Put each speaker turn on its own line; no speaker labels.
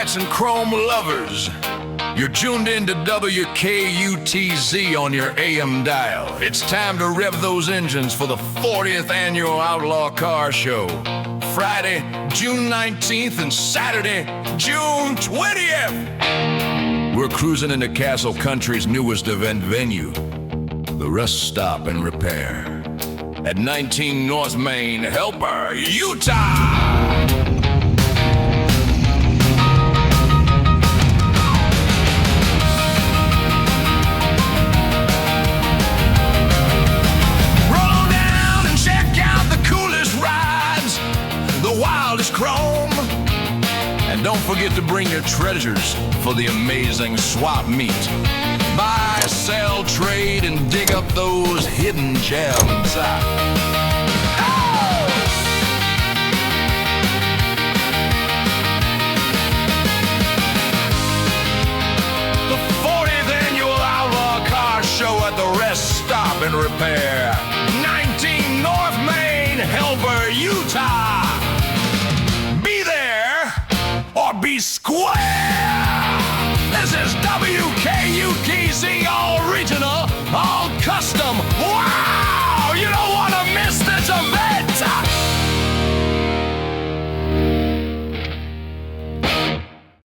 cats and chrome lovers. You're tuned in to WKUTZ on your AM dial. It's time to rev those engines for the 40th annual Outlaw Car Show. Friday, June 19th and Saturday, June 20th. We're cruising into Castle Country's newest event venue, the Rest Stop and Repair at 19 North Main, Helper, Utah. Wildest chrome. And don't forget to bring your treasures for the amazing swap meet. Buy, sell, trade, and dig up those hidden gems. The 40th annual Outlaw Car Show at the Rest Stop and Repair, 19 North Main, Helper, Utah. Be square. This is WKUTZ, all regional, all custom,